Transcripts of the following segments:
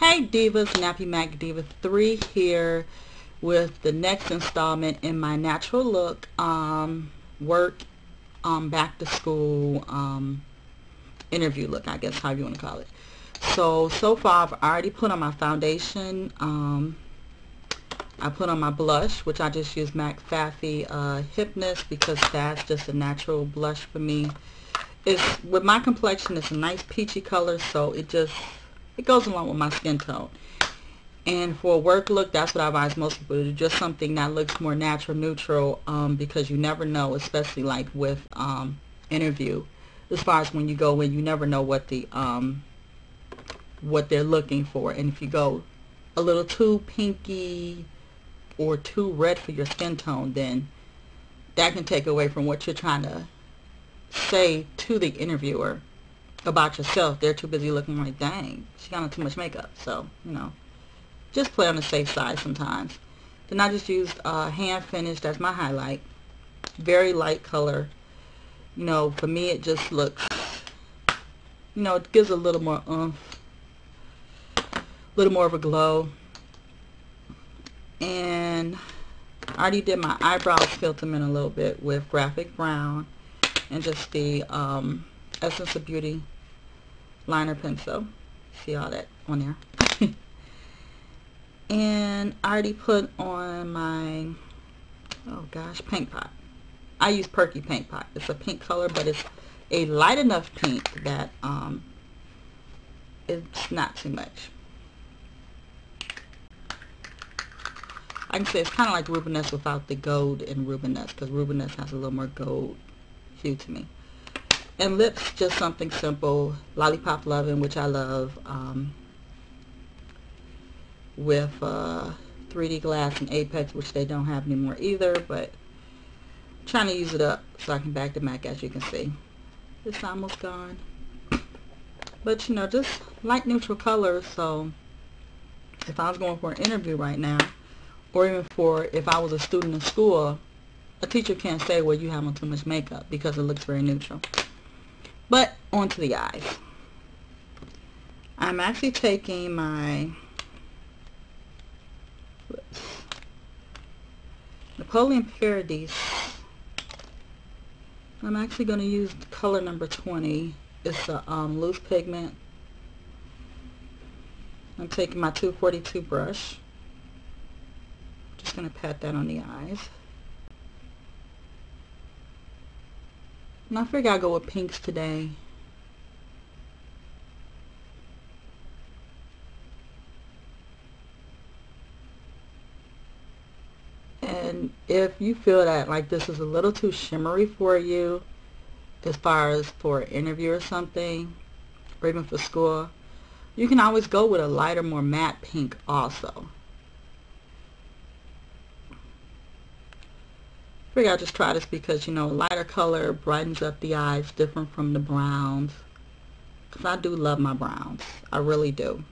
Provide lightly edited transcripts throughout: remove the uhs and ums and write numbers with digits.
Hey Divas, Nappy Mac Diva 3 here with the next installment in my natural look work back to school interview look, I guess how you want to call it. So far I've already put on my foundation. I put on my blush, which I just use MAC Faffy Hypness because that's just a natural blush for me. It's with my complexion, it's a nice peachy color, so it goes along with my skin tone. And for a work look, that's what I advise most people to do, just something that looks more natural, neutral, because you never know, especially like with interview, as far as when you go in, you never know what what they're looking for. And if you go a little too pinky or too red for your skin tone, then that can take away from what you're trying to say to the interviewer about yourself. They're too busy looking like, dang, she got on too much makeup. So, just play on the safe side sometimes. Then I just used Hand Finish. That's my highlight. Very light color. For me it just looks, it gives a little more oomph, a little more of a glow. And I already did my eyebrows, filled them in a little bit with Graphic Brown and just the Essence of Beauty liner pencil. See all that on there. And I already put on my, oh gosh, Paint Pot. I use Perky Paint Pot. It's a pink color, but it's a light enough pink that it's not too much. I can say it's kind of like Rubiness without the gold in Rubiness, because Rubiness has a little more gold hue to me. And lips, just something simple. Lollipop Lovin', which I love, with 3D Glass and Apex, which they don't have anymore either, but I'm trying to use it up so I can back the MAC. As you can see, it's almost gone. But just light neutral colors. So if I was going for an interview right now, or even for if I was a student in school, a teacher can't say, well, you have on too much makeup, because it looks very neutral. But onto the eyes. I'm actually taking my Napoleon Paradise. I'm actually going to use color number 20. It's a loose pigment. I'm taking my 242 brush. Just going to pat that on the eyes. And I figure I'll go with pinks today. And if you feel that like this is a little too shimmery for you, as far as for an interview or something, or even for school, you can always go with a lighter, more matte pink also. I figure I'll just try this because, lighter color brightens up the eyes, different from the browns. Because I do love my browns. I really do.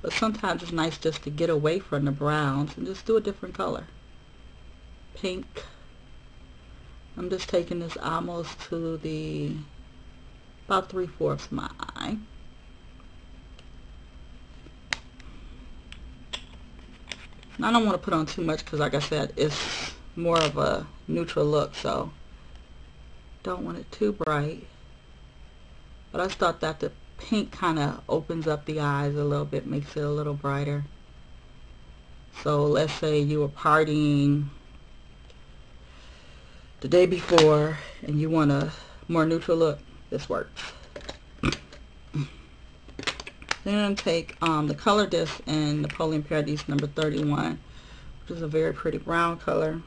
But sometimes it's nice just to get away from the browns and just do a different color. Pink. I'm just taking this almost to the, about 3/4 of my eye. And I don't want to put on too much because, like I said, it's more of a neutral look, so don't want it too bright. But I just thought that the pink kind of opens up the eyes a little bit, makes it a little brighter. So let's say you were partying the day before and you want a more neutral look, this works. Then I'm going to take the color disc in Napoleon Paradise number 31, which is a very pretty brown color.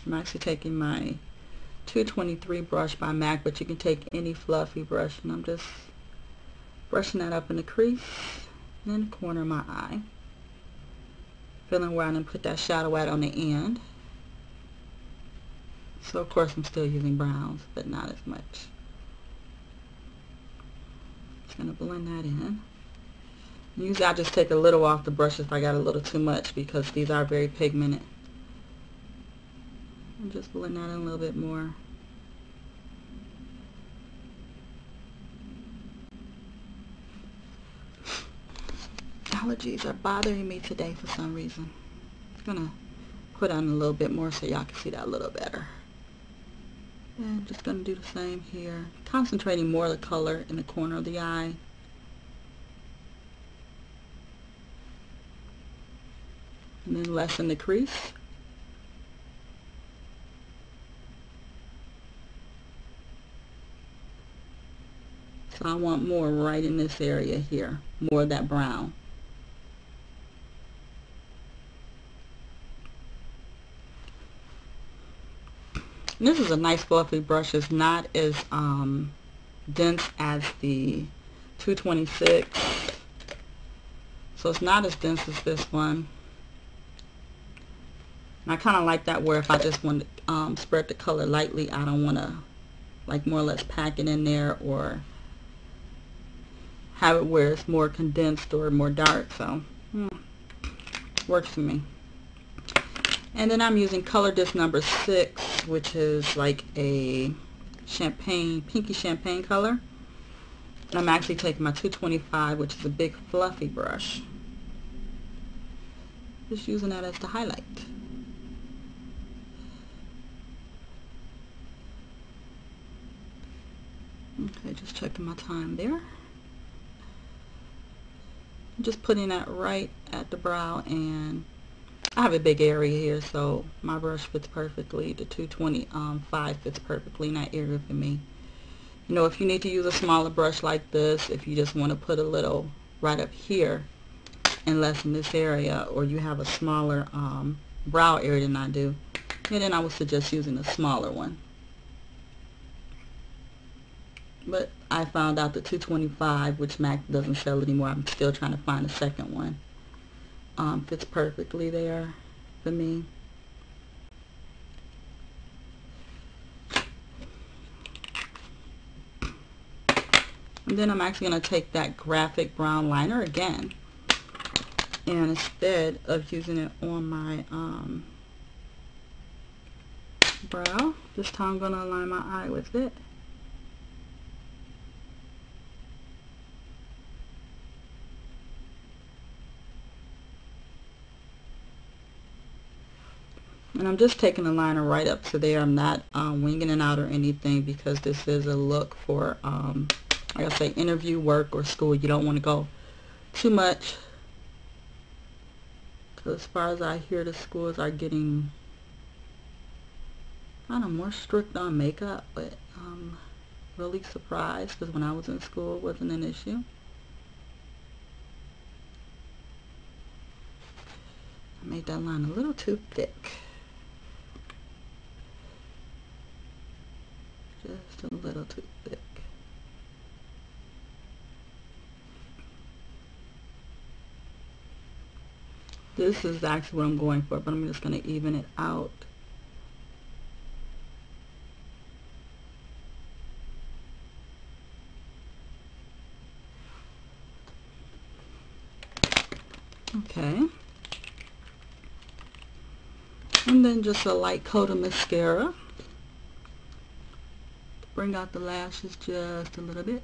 I'm actually taking my 223 brush by MAC, but you can take any fluffy brush, and I'm just brushing that up in the crease and in the corner of my eye, feeling where I'm going to put that shadow at on the end. So of course I'm still using browns, but not as much. Just going to blend that in. Usually I just take a little off the brush if I got a little too much, because these are very pigmented. And just blend that in a little bit more. allergies are bothering me today for some reason. I'm going to put on a little bit more so y'all can see that a little better. And I'm just going to do the same here. Concentrating more of the color in the corner of the eye. And then lessen the crease. So I want more right in this area here, more of that brown. And this is a nice fluffy brush. It's not as dense as the 226. So it's not as dense as this one. And I kind of like that where if I just want to spread the color lightly, I don't want to like more or less pack it in there or have it where it's more condensed or more dark. So works for me. And then I'm using Color Disc number 6, which is like a champagne, pinky champagne color. And I'm actually taking my 225, which is a big fluffy brush. Just using that as the highlight. Okay, just checking my time there. Just putting that right at the brow, and I have a big area here, so my brush fits perfectly. The 225 fits perfectly in that area for me. You know, if you need to use a smaller brush like this, if you just want to put a little right up here and less in this area, or you have a smaller brow area than I do, and then I would suggest using a smaller one. But I found out the 225, which MAC doesn't sell anymore, I'm still trying to find a second one, fits perfectly there for me. And then I'm actually going to take that graphic brown liner again, and instead of using it on my brow, this time I'm going to align my eye with it. And I'm just taking the liner right up to there. I'm not winging it out or anything, because this is a look for, like I say, interview, work, or school. You don't want to go too much, because as far as I hear, the schools are getting kind of more strict on makeup, but I'm really surprised, because when I was in school it wasn't an issue. I made that line a little too thick. Just a little too thick. This is actually what I'm going for, but I'm just going to even it out. Okay. And then just a light coat of mascara. Bring out the lashes just a little bit.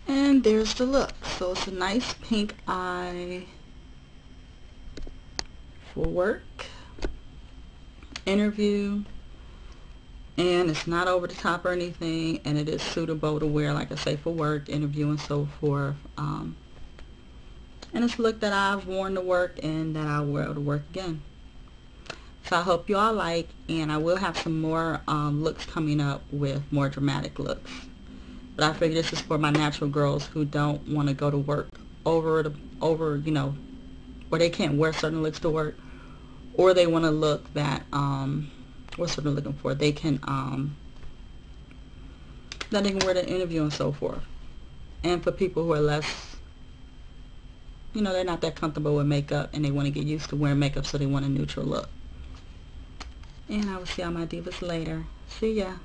And there's the look. So it's a nice pink eye for work, interview, and it's not over the top or anything, and it is suitable to wear, like I say, for work, interview, and so forth. And it's a look that I've worn to work and that I'll wear to work again. So I hope you all like, and I will have some more looks coming up with more dramatic looks. But I figure this is for my natural girls who don't want to go to work over, you know, where they can't wear certain looks to work, or they want to look that, what's what they're looking for, they can, that they can wear to interview and so forth. And for people who are less you know, they're not that comfortable with makeup and they want to get used to wearing makeup, so they want a neutral look. And I will see all my divas later. See ya.